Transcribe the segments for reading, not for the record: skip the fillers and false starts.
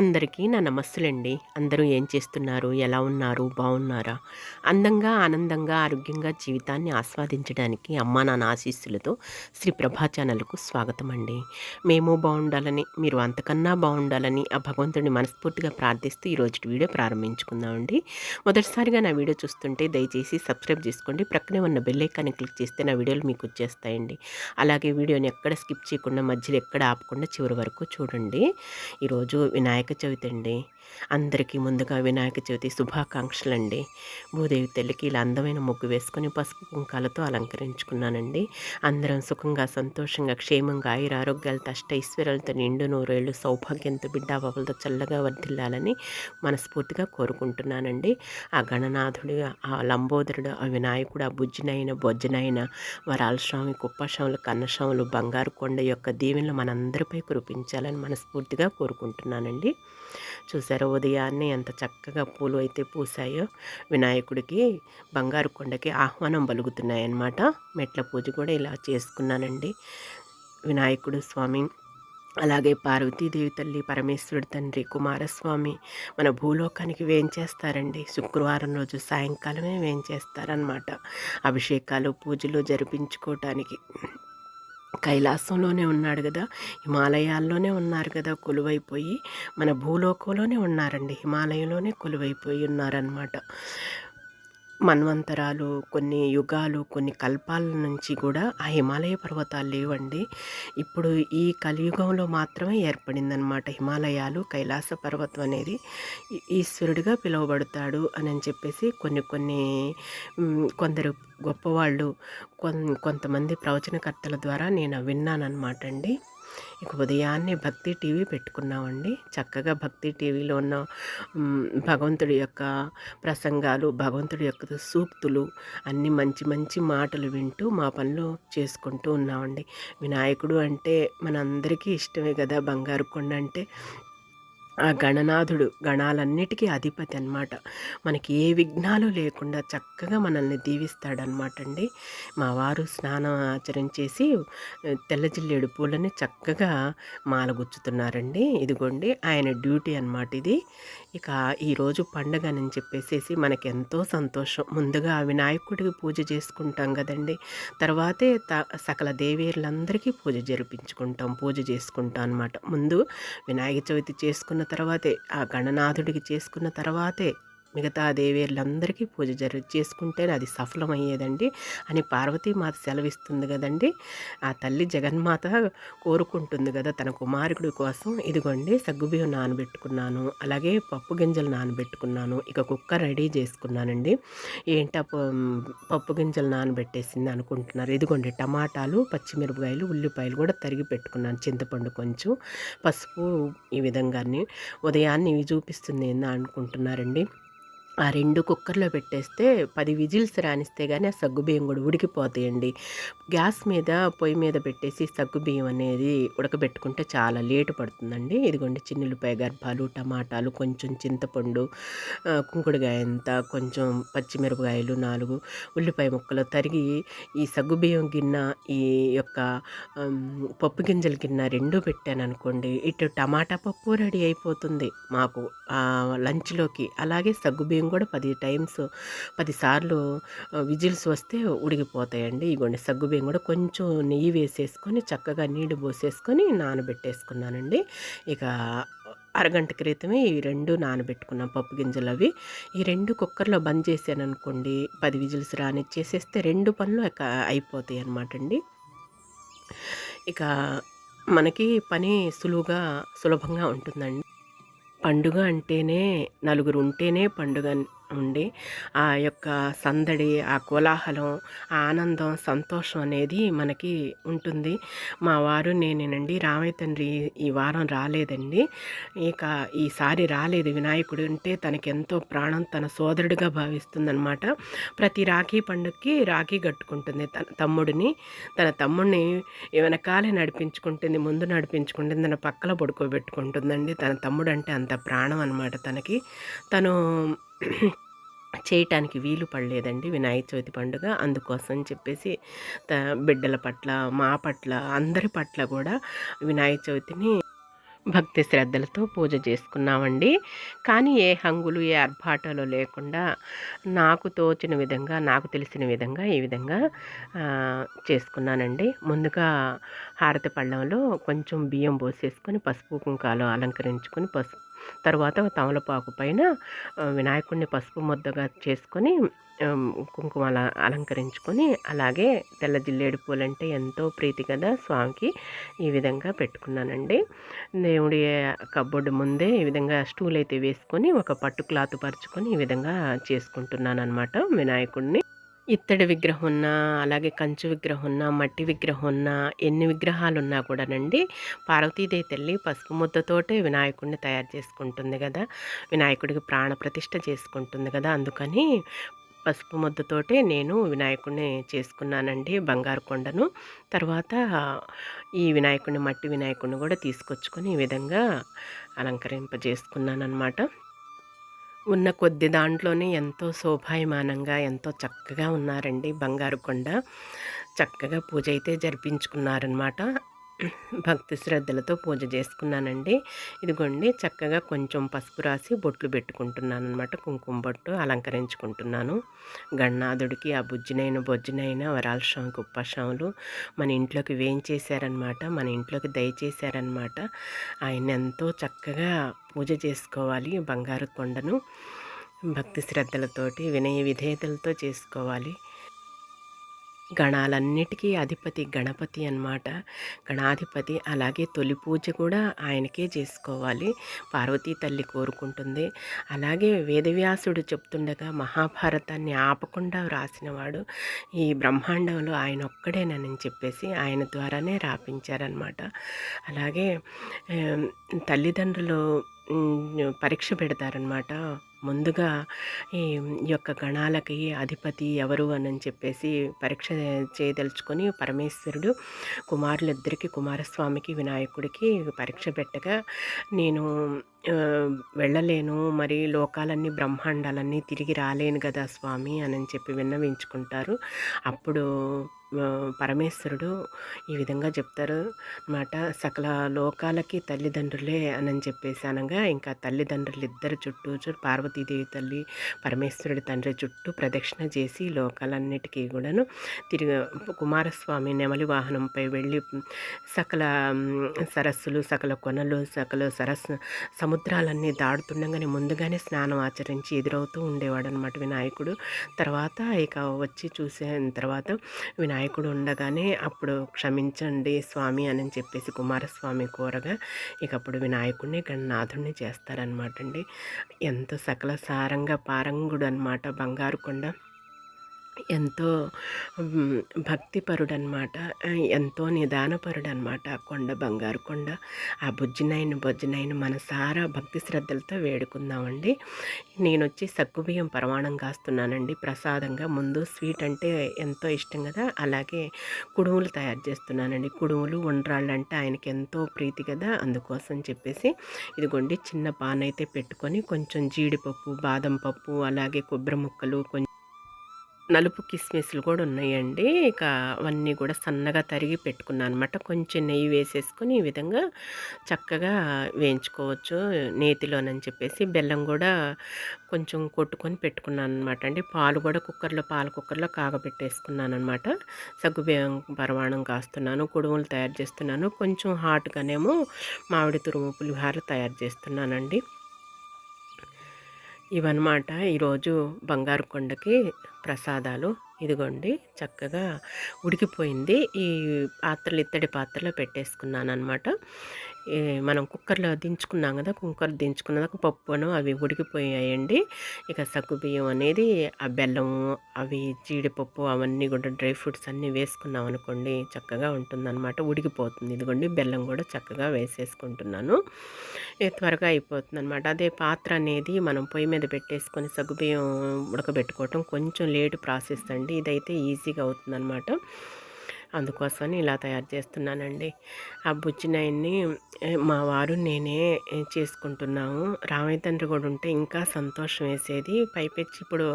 అందరికీ నా నమస్సులండి. అందరూ ఏం చేస్తున్నారు? ఎలా ఉన్నారు? బాగున్నారా? అందంగా, ఆనందంగా, ఆరోగ్యంగా జీవితాన్ని ఆస్వాదించడానికి అమ్మా నాన్న ఆశీస్సులతో శ్రీ ప్రభా ఛానల్‌కు స్వాగతం అండి. మేము బావుండాలని, మీరు అంతకన్నా బావుండాలని ఆ భగవంతుడిని మనస్ఫూర్తిగా ప్రార్థిస్తూ ఈరోజుటి వీడియో ప్రారంభించుకుందామండి. మొదటిసారిగా నా వీడియో చూస్తుంటే దయచేసి సబ్స్క్రైబ్ చేసుకోండి. ప్రక్కనే ఉన్న బెల్ ఐకాన్ని క్లిక్ చేస్తే నా వీడియోలు మీకు వచ్చేస్తాయండి. అలాగే వీడియోని ఎక్కడ స్కిప్ చేయకుండా, మధ్యలో ఎక్కడ ఆపకుండా చివరి వరకు చూడండి. ఈరోజు వినాయక చవితి అండి. అందరికీ ముందుగా వినాయక చవితి శుభాకాంక్షలండి. భూదేవి తల్లికి ఇలా అందమైన ముగ్గు వేసుకొని పసుపు కుంకాలతో అలంకరించుకున్నానండి. అందరం సుఖంగా, సంతోషంగా, క్షేమంగా, ఆయురారోగ్యాలతో, అష్టైశ్వర్యాలతో, నిండు నూరేళ్ళు సౌభాగ్యంతో, బిడ్డాబాబులతో చల్లగా వర్ధిల్లాలని మనస్ఫూర్తిగా కోరుకుంటున్నానండి. ఆ గణనాథుడు, ఆ లంబోదరుడు, ఆ వినాయకుడు, ఆ బుజ్జినైన బొజ్జనైన వరాల స్వామి, కుప్పస్వాములు, కన్నస్వాములు, బంగారు కొండ యొక్క దీవెనలు మనందరిపై కురిపించాలని మనస్ఫూర్తిగా కోరుకుంటున్నానండి. చూసారా ఉదయాన్నే ఎంత చక్కగా పూలు అయితే పూసాయో, వినాయకుడికి బంగారు కొండకి ఆహ్వానం పలుకుతున్నాయన్నమాట. మెట్ల పూజ కూడా ఇలా చేసుకున్నానండి. వినాయకుడు స్వామి, అలాగే పార్వతీదేవి తల్లి, పరమేశ్వరుడి తండ్రి, కుమారస్వామి మన భూలోకానికి వేంచేస్తారండి. శుక్రవారం రోజు సాయంకాలమే వేంచేస్తారనమాట. అభిషేకాలు, పూజలు జరిపించుకోవటానికి. కైలాసంలోనే ఉన్నాడు కదా, హిమాలయాల్లోనే ఉన్నారు కదా కొలువైపోయి, మన భూలోకంలోనే ఉన్నారండి, హిమాలయంలోనే కొలువైపోయి ఉన్నారనమాట. మన్వంతరాలు, కొన్ని యుగాలు, కొన్ని కల్పాల నుంచి కూడా ఆ హిమాలయ పర్వతాలు లేవండి. ఇప్పుడు ఈ కలియుగంలో మాత్రమే ఏర్పడిందనమాట హిమాలయాలు. కైలాస పర్వతం అనేది ఈశ్వరుడిగా పిలువబడతాడు అని చెప్పేసి కొందరు గొప్పవాళ్ళు, కొంతమంది ప్రవచనకర్తల ద్వారా నేను విన్నానమాట అండి. ఇక ఉదయాన్నే భక్తి టీవీ పెట్టుకున్నామండి. చక్కగా భక్తి టీవీలో ఉన్న భగవంతుడి యొక్క ప్రసంగాలు, భగవంతుడి యొక్క సూక్తులు, అన్నీ మంచి మంచి మాటలు వింటూ మా పనులు చేసుకుంటూ ఉన్నామండి. వినాయకుడు అంటే మనందరికీ ఇష్టమే కదా, బంగారు కొండ అంటే. ఆ గణనాథుడు గణాలన్నిటికీ అధిపతి అన్నమాట. మనకి ఏ విఘ్నాలు లేకుండా చక్కగా మనల్ని దీవిస్తాడనమాట అండి. మా వారు స్నానం ఆచరించేసి తెల్ల జిల్లేడు పూలని చక్కగా మాలగుచ్చుతున్నారండి. ఇదిగోండి ఆయన డ్యూటీ అన్నమాట ఇది. ఇక ఈరోజు పండగని చెప్పేసేసి మనకెంతో సంతోషం. ముందుగా వినాయకుడికి పూజ చేసుకుంటాం కదండి. తర్వాతే సకల దేవీరులందరికీ పూజ జరిపించుకుంటాం, పూజ చేసుకుంటాం అనమాట. ముందు వినాయక చవితి చేసుకున్న తర్వాతే, ఆ గణనాథుడికి చేసుకున్న తర్వాతే మిగతా దేవేర్లందరికీ పూజ చేసుకుంటేనే అది సఫలమయ్యేదండి అని పార్వతీమాత సెలవిస్తుంది కదండి. ఆ తల్లి జగన్మాత కోరుకుంటుంది కదా తన కుమారుడి కోసం. ఇదిగోండి సగ్గుబియ్యం నానబెట్టుకున్నాను, అలాగే పప్పు గింజలు నానబెట్టుకున్నాను. ఇక కుక్కర్ రెడీ చేసుకున్నానండి. ఏంటా పప్పు గింజలు నానబెట్టేసింది అనుకుంటున్నారు. ఇదిగోండి టమాటాలు, పచ్చిమిరపకాయలు, ఉల్లిపాయలు కూడా తరిగి పెట్టుకున్నాను, చింతపండు కొంచెం, పసుపు. ఈ విధంగానే ఉదయాన్నే ఇవి చూపిస్తుంది ఏందా అనుకుంటున్నారండి. ఆ 2 కుక్కర్లో పెట్టేస్తే 10 విజిల్స్ రానిస్తే కానీ ఆ సగ్గుబియ్యం కూడా ఉడికిపోతాయండి. గ్యాస్ మీద, పొయ్యి మీద పెట్టేసి సగ్గుబియ్యం అనేది ఉడకబెట్టుకుంటే చాలా లేటు పడుతుందండి. ఇదిగోండి చిన్నులపాయ గర్భాలు, టమాటాలు, కొంచెం చింతపండు, కుంకుడుగాయ అంత, కొంచెం పచ్చిమిరపకాయలు 4, ఉల్లిపాయ ముక్కలు తరిగి ఈ సగ్గుబియ్యం గిన్నె, ఈ యొక్క పప్పు గింజల గిన్నె 2 పెట్టాననుకోండి, ఇటు టమాటా పప్పు రెడీ అయిపోతుంది మాకు లంచ్లోకి. అలాగే సగ్గుబియ్యం కూడా 10 సార్లు విజిల్స్ వస్తే ఉడికిపోతాయండి. ఇగోండి సగ్గుబియ్యం కూడా కొంచెం నెయ్యి వేసేసుకొని చక్కగా నీళ్లు పోసేసుకొని నానబెట్టేసుకున్నానండి. ఇక అరగంట క్రితమే ఈ 2 నానబెట్టుకున్నాం పప్పు గింజలు. అవి ఈ 2 కుక్కర్లో బంద్ చేశాను అనుకోండి, 10 విజిల్స్ రానిచ్చేసేస్తే 2 పనులు అయిపోతాయి అన్నమాట అండి. ఇక మనకి పని సులభంగా ఉంటుందండి. పండుగ అంటేనే నలుగురు ఉంటేనే పండుగ ఉండి, ఆ యొక్క సందడి, ఆ కోలాహలం, ఆ ఆనందం, సంతోషం అనేది మనకి ఉంటుంది. మా వారు నేనేనండి. రామయ్య తండ్రి ఈ వారం రాలేదండి. ఇక ఈసారి రాలేదు. వినాయకుడు అంటే తనకెంతో ప్రాణం, తన సోదరుడిగా భావిస్తుందనమాట. ప్రతి రాఖీ పండుగకి రాఖీ కట్టుకుంటుంది తన తమ్ముడిని వెనకాలే నడిపించుకుంటుంది, ముందు నడిపించుకుంటుంది, తన పక్కల పడుకోబెట్టుకుంటుందండి. తన తమ్ముడు అంటే అంత ప్రాణం అనమాట తనకి. తను చేయటానికి వీలు పడలేదండి వినాయక చవితి పండుగ. అందుకోసం చెప్పేసి బిడ్డల పట్ల, మా పట్ల, అందరి పట్ల కూడా వినాయక చవితిని భక్తి శ్రద్ధలతో పూజ చేసుకున్నామండి. కానీ ఏ హంగులు, ఏ ఆర్భాటాలు లేకుండా నాకు తోచిన విధంగా, నాకు తెలిసిన విధంగా ఈ విధంగా చేసుకున్నానండి. ముందుగా హారతి పళ్ళెంలో కొంచెం బియ్యం పోసేసుకొని పసుపు, కుంకాలు అలంకరించుకొని తర్వాత తమలపాకు పైన వినాయకుడిని పసుపు ముద్దగా చేసుకొని కుంకుమ అలంకరించుకొని, అలాగే తెల్ల జిల్లేడు పూలంటే ఎంతో ప్రీతి కదా స్వామికి, ఈ విధంగా పెట్టుకున్నానండి. దేవుడి కబ్బోర్డు ముందే ఈ విధంగా స్టూల్ అయితే వేసుకొని ఒక పట్టు క్లాత్ పరుచుకొని ఈ విధంగా చేసుకుంటున్నాను అనమాట వినాయకుడిని. ఇత్తడి విగ్రహం ఉన్నా, అలాగే కంచు విగ్రహం ఉన్నా, మట్టి విగ్రహం ఉన్నా, ఎన్ని విగ్రహాలున్నా కూడానండి, పార్వతీదేవి తల్లి పసుపు ముద్దతోటే వినాయకుడిని తయారు చేసుకుంటుంది కదా, వినాయకుడికి ప్రాణప్రతిష్ఠ చేసుకుంటుంది కదా, అందుకని పసుపు ముద్దతోటే నేను వినాయకుడిని చేసుకున్నానండి, బంగారు కొండను. తర్వాత ఈ వినాయకుడిని, మట్టి వినాయకుడిని కూడా తీసుకొచ్చుకొని ఈ విధంగా అలంకరింపజేసుకున్నానమాట. ఉన్న కొద్ది దాంట్లోనే ఎంతో శోభాయమానంగా, ఎంతో చక్కగా ఉన్నారండి బంగారు కొండ. చక్కగా పూజ అయితే జరిపించుకున్నారనమాట. భక్తి శ్రద్ధలతో పూజ చేసుకున్నానండి. ఇదిగోండి చక్కగా కొంచెం పసుపు రాసి బొట్లు పెట్టుకుంటున్నాను అనమాట. కుంకుమ బొట్టు అలంకరించుకుంటున్నాను. గణనాథుడికి ఆ బొజ్జునైన వరాల స్వామికి ఉప్పస్వాములు మన ఇంట్లోకి వేయించేశారనమాట. మన ఇంట్లోకి దయచేశారనమాట. ఆయన ఎంతో చక్కగా పూజ చేసుకోవాలి బంగారు కొండను. భక్తి శ్రద్ధలతోటి, వినయ విధేయతలతో చేసుకోవాలి. గణాలన్నిటికీ అధిపతి గణపతి అన్నమాట. గణాధిపతి. అలాగే తొలి పూజ కూడా ఆయనకే చేసుకోవాలి, పార్వతీ తల్లి కోరుకుంటుంది. అలాగే వేదవ్యాసుడు చెప్తుండగా మహాభారతాన్ని ఆపకుండా వ్రాసినవాడు ఈ బ్రహ్మాండంలో ఆయన ఒక్కడేనని చెప్పేసి ఆయన ద్వారానే రాపించారనమాట. అలాగే తల్లిదండ్రులు పరీక్ష పెడతారనమాట. ముందుగా ఈ యొక్క గణాలకి అధిపతి ఎవరు అని చెప్పేసి పరీక్ష చేయదలుచుకొని పరమేశ్వరుడు కుమారులిద్దరికి, కుమారస్వామికి వినాయకుడికి పరీక్ష పెట్టగా, నేను వెళ్ళలేను, మరి లోకాలన్నీ బ్రహ్మాండాలన్నీ తిరిగి రాలేను కదా స్వామి అని చెప్పి విన్నవించుకుంటారు. అప్పుడు పరమేశ్వరుడు ఈ విధంగా చెప్తారు అన్నమాట. సకల లోకాలకి తల్లిదండ్రులే అని చెప్పేసి అనగా, ఇంకా తల్లిదండ్రులు ఇద్దరు చుట్టూ పార్వతీదేవి తల్లి, పరమేశ్వరుడి తండ్రి చుట్టూ ప్రదక్షిణ చేసి లోకాలన్నిటికీ కూడాను తిరిగి కుమారస్వామి నెమలి వాహనంపై వెళ్ళి సకల సరస్సులు, సకల కొనలు, సకల సముద్రాలన్నీ దాడుతుండగానే ముందుగానే స్నానం ఆచరించి ఎదురవుతూ ఉండేవాడు అనమాట వినాయకుడు. తర్వాత ఇక వచ్చి చూసిన తర్వాత వినాయకుడు ఉండగానే అప్పుడు క్షమించండి స్వామి అని చెప్పేసి కుమారస్వామి కోరగా, ఇక అప్పుడు వినాయకుడిని గణనాథుడిని చేస్తారనమాట అండి. ఎంతో సకల సారంగా పారంగుడు అనమాట బంగారు కొండ. ఎంతో భక్తిపరుడనమాట. ఎంతో నిదానపరుడనమాట కొండ, బంగారు కొండ. ఆ బొజ్జునైన మనసారా భక్తి శ్రద్ధలతో వేడుకుందామండి. నేను వచ్చి సగ్గుబియ్యం పరమాణం కాస్తున్నానండి ప్రసాదంగా. ముందు స్వీట్ అంటే ఎంతో ఇష్టం కదా, అలాగే కుడుములు తయారు చేస్తున్నానండి. కుడుములు, ఉండ్రాళ్ళు అంటే ఆయనకి ఎంతో ప్రీతి కదా, అందుకోసం చెప్పేసి ఇదిగోండి చిన్న పాన్ అయితే పెట్టుకొని కొంచెం జీడిపప్పు, బాదం పప్పు, అలాగే కొబ్బరి ముక్కలు, కొంచెం నలుపు కిస్మిస్లు కూడా ఉన్నాయండి. ఇక అవన్నీ కూడా సన్నగా తరిగి పెట్టుకున్నాను అనమాట. కొంచెం నెయ్యి వేసేసుకొని ఈ విధంగా చక్కగా వేయించుకోవచ్చు నేతిలోనని చెప్పేసి. బెల్లం కూడా కొంచెం కొట్టుకొని పెట్టుకున్నాను అనమాట అండి. పాలు కూడా పాల కుక్కర్లో కాగబెట్టేసుకున్నాను అనమాట. సగ్గుబియ్యం పరమాణం కాస్తున్నాను, కుడుములు తయారు చేస్తున్నాను. కొంచెం హాట్గానేమో మామిడి తురుము పులిహార తయారు చేస్తున్నానండి. ఇవన్నమాట ఈరోజు బంగారు కొండకి ప్రసాదాలు. ఇదిగోండి చక్కగా ఉడికిపోయింది. ఈ పాత్రలు ఇత్తడి పాత్రలో పెట్టేసుకున్నాను అనమాట. మనం కుక్కర్లో దించుకున్నాం కదా, కుక్కర్ దించుకున్నాక పప్పును అవి ఉడికిపోయాయండి. ఇక సగ్గుబియ్యం అనేది, ఆ బెల్లము, అవి జీడిపప్పు, అవన్నీ కూడా డ్రై ఫ్రూట్స్ అన్నీ వేసుకున్నాం అనుకోండి చక్కగా ఉంటుందన్నమాట. ఉడికిపోతుంది. ఇదిగోండి బెల్లం కూడా చక్కగా వేసేసుకుంటున్నాను. త్వరగా అయిపోతుంది అనమాట. అదే పాత్ర అనేది మనం పొయ్యి మీద పెట్టేసుకొని సగ్గుబియ్యం ఉడకబెట్టుకోవటం కొంచెం లేటు ప్రాసెస్ అండి. ఇదైతే ఈజీగా అవుతుందన్నమాట. అందుకోసమని ఇలా తయారు చేస్తున్నానండి. ఆ బుజ్జినాయన్ని మా వారు నేనే చేసుకుంటున్నాము. రామయ్య తండ్రి కూడా ఉంటే ఇంకా సంతోషం వేసేది. పైపెచ్చి ఇప్పుడు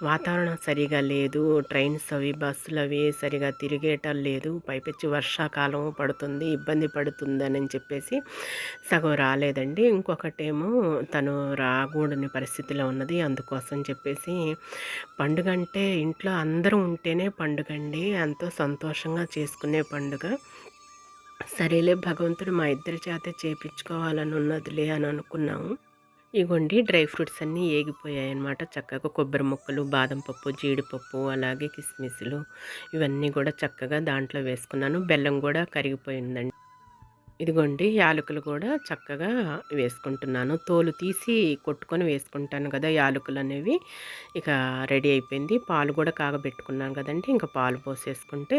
వాతావరణం సరిగా లేదు. ట్రైన్స్ అవి బస్సులు అవి సరిగా తిరిగేటం లేదు. పైపెచ్చి వర్షాకాలం పడుతుంది, ఇబ్బంది పడుతుందని చెప్పేసి సగం రాలేదండి. ఇంకొకటేమో తను రాకూడని పరిస్థితిలో ఉన్నది. అందుకోసం చెప్పేసి పండుగ అంటే ఇంట్లో అందరూ ఉంటేనే పండుగండి. ఎంతో సంతోషంగా చేసుకునే పండుగ. సరేలే భగవంతుడు మా ఇద్దరి చేత చేపించుకోవాలని ఉన్నదిలే అని అనుకున్నాము. ఇగోండి డ్రై ఫ్రూట్స్ అన్నీ ఏగిపోయాయన్నమాట. చక్కగా కొబ్బరి ముక్కలు, బాదం పప్పు, జీడిపప్పు, అలాగే కిస్మిస్లు ఇవన్నీ కూడా చక్కగా దాంట్లో వేసుకున్నాను. బెల్లం కూడా కరిగిపోయిందండి. ఇదిగోండి యాలకులు కూడా చక్కగా వేసుకుంటున్నాను. తోలు తీసి కొట్టుకొని వేసుకుంటాను కదా యాలకులనేవి. ఇక రెడీ అయిపోయింది. పాలు కూడా కాగబెట్టుకున్నాను కదండీ! ఇంక పాలు పోసేసుకుంటే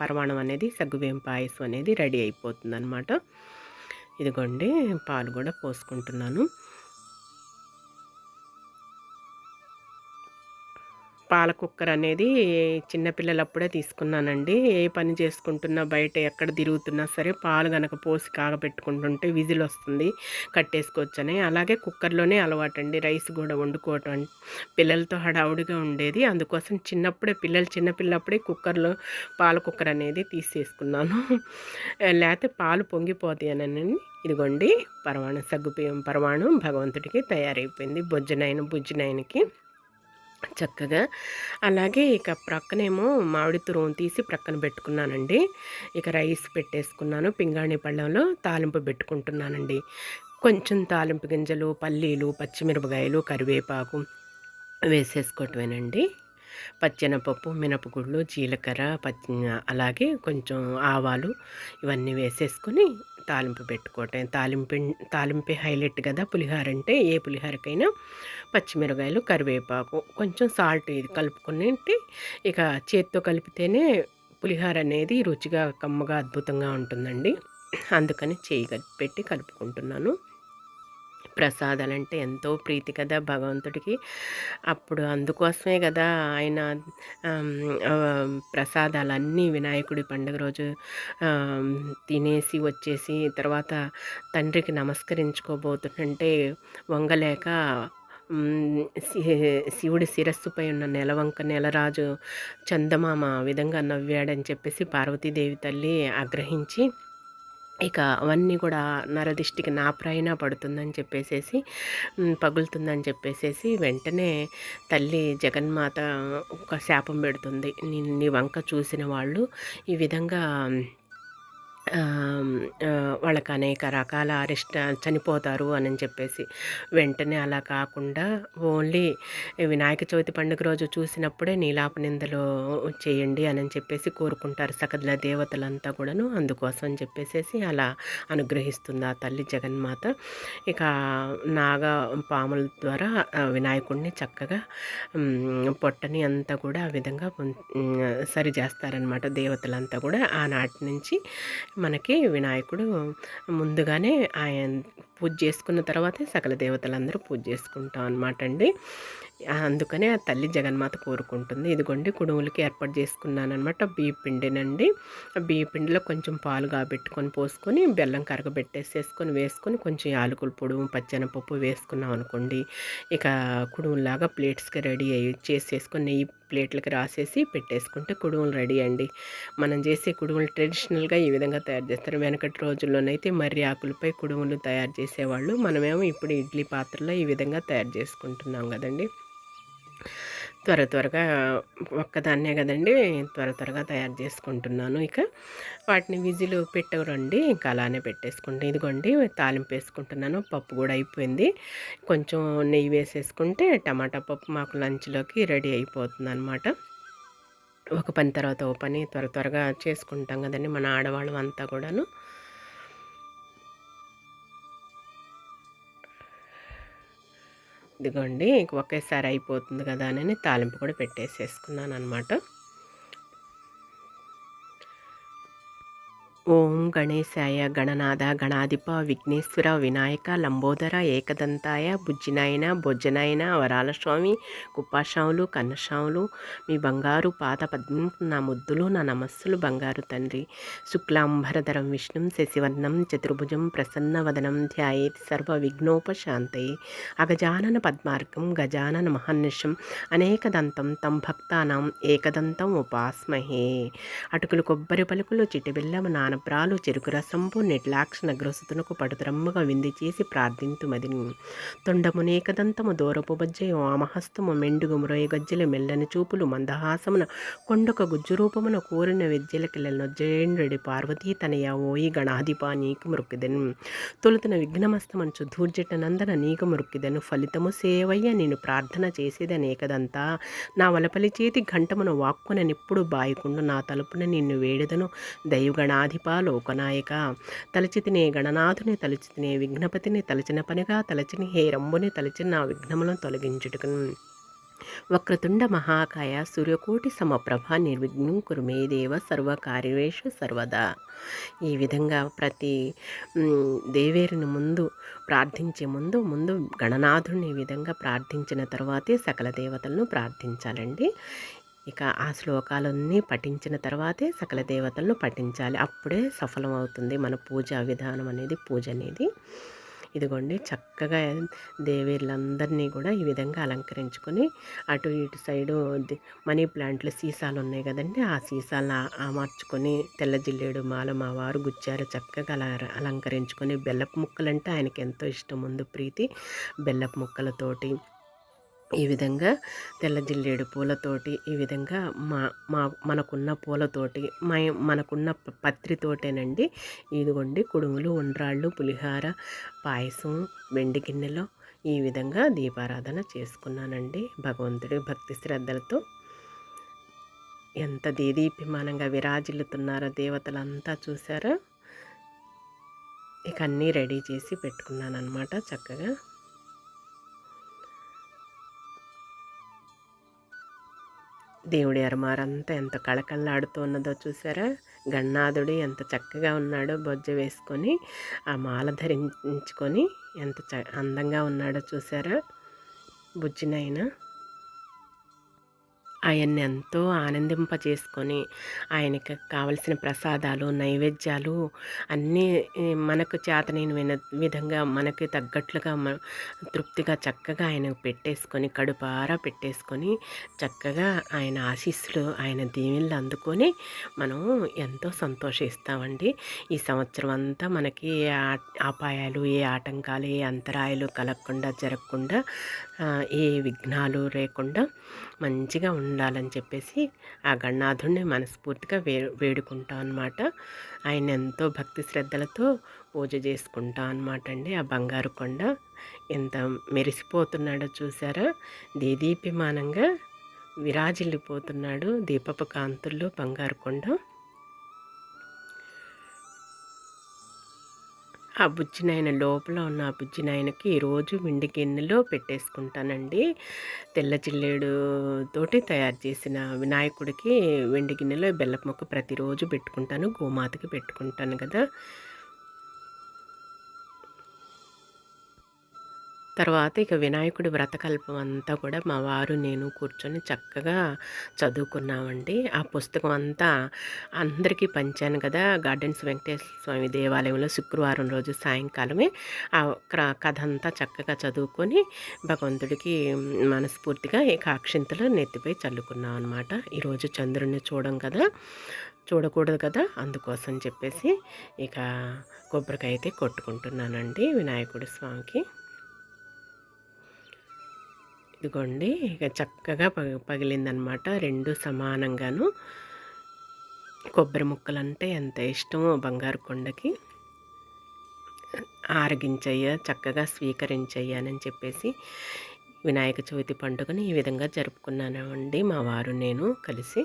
పరమాన్నం అనేది సగ్గుబియ్యం పాయసం అనేది రెడీ అయిపోతుందనమాట. ఇదిగోండి పాలు కూడా పోసుకుంటున్నాను. పాల కుక్కర్ అనేది చిన్నపిల్లలప్పుడే తీసుకున్నానండి. ఏ పని చేసుకుంటున్నా, బయట ఎక్కడ తిరుగుతున్నా సరే పాలు గనక పోసి కాగబెట్టుకుంటుంటే విజిల్ వస్తుంది, కట్టేసుకోవచ్చని. అలాగే కుక్కర్‌లోనే అలవాటండి రైస్ గూడా వండుకోవటం. పిల్లలతో హడావుడిగా ఉండేది. అందుకోసం చిన్నపిల్లప్పుడే కుక్కర్‌లో పాల కుక్కర్ అనేది తీసేసుకున్నాను. లేతే పాలు పొంగిపోతాయనని ఇదిగోండి సగ్గుబియ్యం పరమాన్నం భగవంతుడికి తయారైపోయింది. బుజ్జినాయనకి చక్కగా. అలాగే ఇక ప్రక్కనేమో మామిడి తురుము తీసి ప్రక్కన పెట్టుకున్నానండి. ఇక రైస్ పెట్టేసుకున్నాను. పింగాణి పళ్ళెంలో తాలింపు పెట్టుకుంటున్నానండి. కొంచెం తాలింపు గింజలు, పల్లీలు, పచ్చిమిరపకాయలు, కరివేపాకు వేసేసుకోవటమేనండి. పచ్చెనపప్పు, మినపగుళ్ళు, జీలకర్ర, అలాగే కొంచెం ఆవాలు ఇవన్నీ వేసేసుకొని తాలింపు పెట్టుకోవటం. తాలింపే హైలైట్ కదా పులిహోర అంటే. ఏ పులిహోరకైనా పచ్చిమిరకాయలు, కరివేపాకు, కొంచెం సాల్ట్ ఇది కలుపుకొని ఇక చేత్తో కలిపితేనే పులిహోర అనేది రుచిగా, కమ్మగా, అద్భుతంగా ఉంటుందండి. అందుకని పెట్టి కలుపుకుంటున్నాను. ప్రసాదాలంటే ఎంతో ప్రీతి కదా భగవంతుడికి. అప్పుడు అందుకోసమే కదా ఆయన ప్రసాదాలన్నీ వినాయకుడి పండుగ రోజు తినేసి వచ్చేసి తర్వాత తండ్రికి నమస్కరించుకోబోతుంటే వంగలేక శివుడి శిరస్సుపై ఉన్న నెలరాజు చందమామ ఆ విధంగా నవ్వాడని చెప్పేసి పార్వతీదేవి తల్లి ఆగ్రహించి ఇక అవన్నీ కూడా నరదిష్టికి నా పైన పడుతుందని చెప్పేసేసి పగులుతుందని చెప్పేసేసి వెంటనే తల్లి జగన్మాత ఒక శాపం పెడుతుంది. నీ వంక చూసిన వాళ్ళు ఈ విధంగా వాళ్ళకి అనేక రకాల చనిపోతారు అని చెప్పేసి వెంటనే అలా కాకుండా ఓన్లీ వినాయక చవితి పండుగ రోజు చూసినప్పుడే నీలాప నిందలు చేయండి అని చెప్పేసి కోరుకుంటారు సకల దేవతలంతా కూడాను. అందుకోసం అని చెప్పేసి అలా అనుగ్రహిస్తుంది ఆ తల్లి జగన్మాత. ఇక పాముల ద్వారా వినాయకుడిని చక్కగా పొట్టని అంతా కూడా ఆ విధంగా సరి చేస్తారనమాట దేవతలంతా కూడా. ఆనాటి నుంచి మనకి వినాయకుడు ముందుగానే ఆయన పూజ చేసుకున్న తర్వాతే సకల దేవతలందరూ పూజ చేసుకుంటాం అనమాట అండి. అందుకనే ఆ తల్లి జగన్మాత కోరుకుంటుంది. ఇదిగోండి కుడుములకి ఏర్పాటు చేసుకున్నాను అనమాట. బియ్య పిండినండి. బియ్య పిండిలో కొంచెం పాలు కాబెట్టుకొని పోసుకొని బెల్లం కరగబెట్టేసేసుకొని వేసుకొని కొంచెం యాలకుల పొడి, పచ్చెనపప్పు వేసుకున్నాం అనుకోండి. ఇక కుడుములాగా ప్లేట్స్కి రెడీ అయ్యి చేసేసుకొని నెయ్యి ప్లేట్లకి రాసేసి పెట్టేసుకుంటే కుడుములు రెడీ అండి. మనం చేసే కుడుములు ట్రెడిషనల్గా ఈ విధంగా తయారు చేస్తారు. వెనకటి రోజుల్లోనైతే మర్రి ఆకులపై కుడుములు తయారు చేసేవాళ్ళు. మనమేమో ఇప్పుడు ఇడ్లీ పాత్రలో ఈ విధంగా తయారు చేసుకుంటున్నాం కదండి. త్వరగా ఒక్కదాన్నే కదండి, త్వరగా తయారు చేసుకుంటున్నాను. ఇక వాటిని విజిల్ పెట్టరండి, ఇంకా అలానే పెట్టేసుకుంటే ఇదిగోండి తాలింపు వేసుకుంటున్నాను. పప్పు కూడా అయిపోయింది. కొంచెం నెయ్యి వేసేసుకుంటే టమాటా పప్పు మాకు లంచ్లోకి రెడీ అయిపోతుంది అనమాట. ఒక పని తర్వాత ఒక పని త్వరగా చేసుకుంటాం కదండి మన ఆడవాళ్ళం అంతా కూడాను. ఇదిగోండి ఒకేసారి అయిపోతుంది కదా అని తాలింపు కూడా పెట్టేసేసుకున్నాను అనమాట. ఓం గణేశాయ గణనాథ గణాధిప విఘ్నేశ్వర వినాయక లంబోదర ఏకదంతాయ బుజ్జినాయన బొజ్జనాయన వరాల స్వామి కుప్పాస్వాములు కన్నస్వాములు మీ బంగారు పాత పద్మం నా ముద్దులు నా నమస్సులు బంగారు తండ్రి. శుక్లాంబరధరం విష్ణుం శశివర్ణం చతుర్భుజం ప్రసన్నవదనం ధ్యాయేత్ సర్వ విఘ్నోపశాంతయే. అగజానన పద్మార్కం గజానన మహర్నిశం అనేకదంతం తం భక్తానాం ఏకదంతం ఉపాస్మహే. అటుకులు కొబ్బరి పలుకులు చిటిబెల్లము నానప్రాలు చెరుకు రసంపు నెట్లాక్షణ గ్రసుతునకు పడుతురమ్మగా వింది చేసి ప్రార్థింతుమదిని. తొండమునేకదంతము దూరపు బజ్జయ వామహస్తము మెండుగు మురయ గజ్జల మెల్లని చూపులు మందహాసమున కొండొక గుజ్జు రూపమున కోరిన విద్యలకిల్లనొజ్జేండ్రెడి పార్వతీ తనయ ఓయి గణాధిప నీకు మృక్కిదను. తొలుతున విఘ్నమస్తమంచు ధూర్జట నందన నీకు మృక్కిదను. ఫలితము సేవయ్య నేను ప్రార్థన చేసేదనేకదంతా. నా వలపలి చేతి ఘంటమున వాక్కున నిప్పుడు బాయికుండు నా తలుపున నిన్ను వేడెదను దైవగణాధిప లోకనాయక. తలచితినే గణనాథుని తలచితినే విఘ్నపతిని తలచిన పనిగా తలచిని హే రంబుని తలచిన నా విఘ్నములను తొలగించుటకు. వక్రతుండ మహాకాయ సూర్యకోటి సమప్రభ నిర్విఘ్నం కురుమే దేవ సర్వకార్యేషు సర్వదా. ఈ విధంగా ప్రతి దేవేరుని ముందు ప్రార్థించే ముందు గణనాథుని ఈ విధంగా ప్రార్థించిన తర్వాతే సకల దేవతలను ప్రార్థించాలండి. ఇక ఆ శ్లోకాలన్నీ పఠించిన తర్వాతే సకల దేవతలను పఠించాలి. అప్పుడే సఫలం అవుతుంది మన పూజా విధానం అనేది, పూజ అనేది. ఇదిగోండి చక్కగా దేవేర్లందరినీ కూడా ఈ విధంగా అలంకరించుకొని అటు ఇటు సైడు మనీ ప్లాంట్లు సీసాలు ఉన్నాయి కదండి, ఆ సీసాలను అమర్చుకొని తెల్ల జిల్లేడు మాల మా వారు గుచ్చారు. చక్కగా అలంకరించుకొని బెల్లపు ముక్కలంటే ఆయనకి ఎంతో ఇష్టం, ముందు ప్రీతి బెల్లపు ముక్కలతోటి ఈ విధంగా తెల్ల జిల్లేడు పూలతోటి ఈ విధంగా మనకున్న పూలతోటి మనకున్న పత్రితోటేనండి. ఇదిగోండి కుడుములు ఉండ్రాళ్ళు పులిహార పాయసం వెండి గిన్నెలో ఈ విధంగా దీపారాధన చేసుకున్నానండి. భగవంతుడి భక్తి శ్రద్ధలతో ఎంత దేదీప్యమానంగా విరాజిల్లుతున్నారో దేవతలంతా చూసారా. ఇక అన్నీ రెడీ చేసి పెట్టుకున్నాను అనమాట. చక్కగా దేవుడి అరమారంతా ఎంత కళకళలాడుతూ ఉన్నదో చూసారా. గణనాథుడు ఎంత చక్కగా ఉన్నాడో, బొజ్జ వేసుకొని ఆ మాల ధరించుకొని ఎంత అందంగా ఉన్నాడో చూసారా బుజ్జినైనా. ఆయన్ని ఎంతో ఆనందింపచేసుకొని ఆయనకి కావలసిన ప్రసాదాలు నైవేద్యాలు అన్నీ మనకు చేతనైన విధంగా మనకి తగ్గట్లుగా తృప్తిగా చక్కగా ఆయన పెట్టేసుకొని కడుపారా పెట్టేసుకొని చక్కగా ఆయన ఆశీస్సులు ఆయన దీవెనలు అందుకొని మనం ఎంతో సంతోషిస్తామండి. ఈ సంవత్సరం అంతా మనకి ఏ అపాయాలు ఏ ఆటంకాలు ఏ అంతరాయాలు కలగకుండా జరగకుండా ఏ విఘ్నాలు లేకుండా మంచిగా ఉండాలని చెప్పేసి ఆ గణనాథుడిని మనస్ఫూర్తిగా వేడుకుంటాం అనమాట. ఆయన ఎంతో భక్తి శ్రద్ధలతో పూజ చేసుకుంటాం అనమాట అండి. ఆ బంగారు కొండ ఎంత మెరిసిపోతున్నాడో చూసారా, దేదీప్యమానంగా విరాజిల్లిపోతున్నాడు దీపపు కాంతుల్లో బంగారు కొండ. ఆ బుజ్జినాయన లోపల ఉన్న ఆ బుజ్జినాయనకి ఈరోజు వెండి గిన్నెలో పెట్టేసుకుంటానండి. తెల్ల జిల్లేడు తోటి తయారు చేసిన వినాయకుడికి వెండి గిన్నెలో బెల్లపు మొక్క ప్రతిరోజు పెట్టుకుంటాను, గోమాతకి పెట్టుకుంటాను కదా. తర్వాత ఇక వినాయకుడి వ్రతకల్పం అంతా కూడా మా వారు నేను కూర్చొని చక్కగా చదువుకున్నామండి. ఆ పుస్తకం అంతా అందరికీ పంచాను కదా. గార్డెన్స్ వెంకటేశ్వర స్వామి దేవాలయంలో శుక్రవారం రోజు సాయంకాలమే ఆ కథ అంతా చక్కగా చదువుకొని భగవంతుడికి మనస్ఫూర్తిగా ఇక అక్షింతలు నెత్తిపై చల్లుకున్నాం అనమాట. ఈరోజు చంద్రుడిని చూడకూడదు కదా, అందుకోసం చెప్పేసి ఇక కొబ్బరికాయ అయితే కొట్టుకుంటున్నానండి వినాయకుడి స్వామికి. ఇదిగోండి ఇక చక్కగా పగిలిందనమాట, రెండు సమానంగాను. కొబ్బరి ముక్కలంటే ఎంత ఇష్టమో బంగారు కొండకి. ఆరగించయ్యా చక్కగా స్వీకరించయ్యానని చెప్పేసి వినాయక చవితి పండుగను ఈ విధంగా జరుపుకున్నానండి మా వారు నేను కలిసి.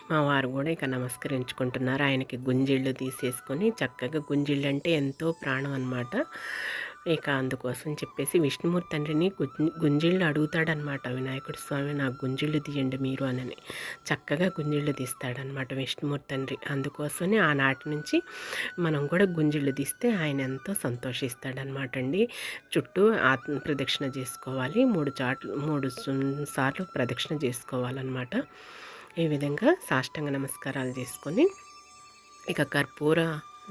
మా వారు కూడా ఇక నమస్కరించుకుంటున్నారు. ఆయనకి గుంజిళ్ళు తీసేసుకొని చక్కగా, గుంజిళ్ళు అంటే ఎంతో ప్రాణం అన్నమాట. ఇక అందుకోసం చెప్పేసి విష్ణుమూర్తి తండ్రిని గుంజిళ్ళు అడుగుతాడనమాట వినాయకుడు స్వామి, నాకు గుంజిళ్ళు తీయండి మీరు అని. చక్కగా గుంజిళ్ళు తీస్తాడనమాట విష్ణుమూర్తి తండ్రి. అందుకోసమే ఆనాటి నుంచి మనం కూడా గుంజిళ్ళు తీస్తే ఆయన ఎంతో సంతోషిస్తాడనమాట అండి. చుట్టూ ఆత్మ ప్రదక్షిణ చేసుకోవాలి, 3 సార్లు ప్రదక్షిణ చేసుకోవాలన్నమాట. ఈ విధంగా సాష్టాంగ నమస్కారాలు చేసుకొని ఇక కర్పూర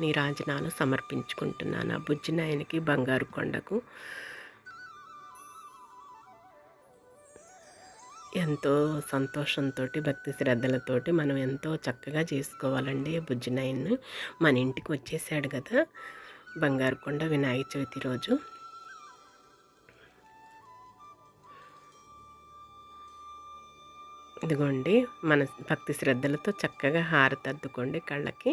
నీరాజనాలు సమర్పించుకుంటున్నాను ఆ బుజ్జినాయనికి, బంగారు కొండకు. ఎంతో సంతోషంతో, భక్తి శ్రద్ధలతోటి మనం ఎంతో చక్కగా చేసుకోవాలండి బుజ్జినాయన్ని. మన ఇంటికి వచ్చేసాడు కదా బంగారు కొండ వినాయక చవితి రోజు. ఇదిగోండి మన భక్తి శ్రద్ధలతో చక్కగా హారతి అద్దుకోండి కళ్ళకి.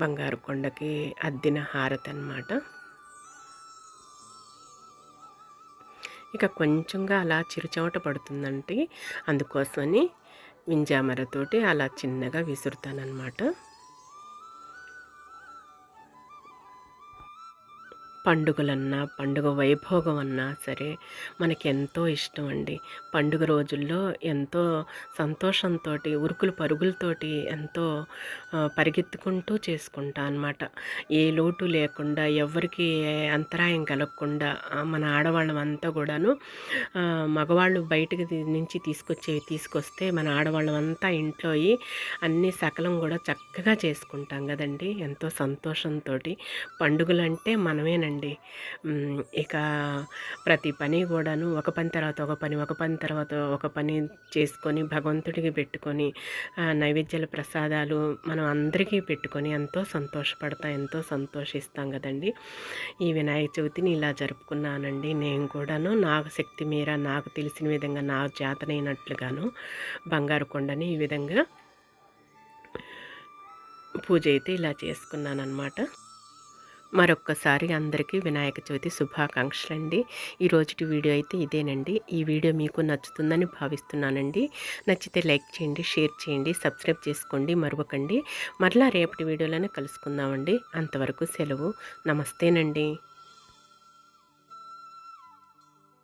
బంగారు కొండకి అద్దిన హారతి అన్నమాట. ఇక కొంచెంగా అలా చిరుచవట పడుతుందంటే అందుకోసమని వింజామరతోటి అలా చిన్నగా విసురుతానన్నమాట. పండుగలన్నా, పండుగ వైభోగం అన్నా సరే మనకి ఎంతో ఇష్టం అండి. పండుగ రోజుల్లో ఎంతో సంతోషంతో, ఉరుకులు పరుగులతోటి ఎంతో పరిగెత్తుకుంటూ చేసుకుంటా అనమాట. ఏ లోటు లేకుండా, ఎవరికి అంతరాయం కలగకుండా మన ఆడవాళ్ళం అంతా కూడాను, మగవాళ్ళు బయటకు నుంచి తీసుకొస్తే మన ఆడవాళ్ళం అంతా ఇంట్లో అన్ని సకలం కూడా చక్కగా చేసుకుంటాం కదండి. ఎంతో సంతోషంతో పండుగలంటే మనమేనండి. ఇక ప్రతి పని కూడాను ఒక పని తర్వాత ఒక పని, ఒక పని తర్వాత ఒక పని చేసుకొని భగవంతుడికి పెట్టుకొని నైవేద్యాల ప్రసాదాలు మనం అందరికీ పెట్టుకొని ఎంతో సంతోషపడతాం, ఎంతో సంతోషిస్తాం కదండి. ఈ వినాయక చవితిని ఇలా జరుపుకున్నానండి. నేను కూడాను నాకు శక్తి మీర, నాకు తెలిసిన విధంగా, నా చేతనైనట్లుగాను బంగారు కొండని ఈ విధంగా పూజ అయితే ఇలా చేసుకున్నాను అనమాట. మరొక్కసారి అందరికీ వినాయక చవితి శుభాకాంక్షలు అండి. ఈరోజుటి వీడియో అయితే ఇదేనండి. ఈ వీడియో మీకు నచ్చుతుందని భావిస్తున్నానండి. నచ్చితే లైక్ చేయండి, షేర్ చేయండి, సబ్స్క్రైబ్ చేసుకోండి మరొకండి. మరలా రేపటి వీడియోలోనే కలుసుకుందామండి. అంతవరకు సెలవు. నమస్తేనండి.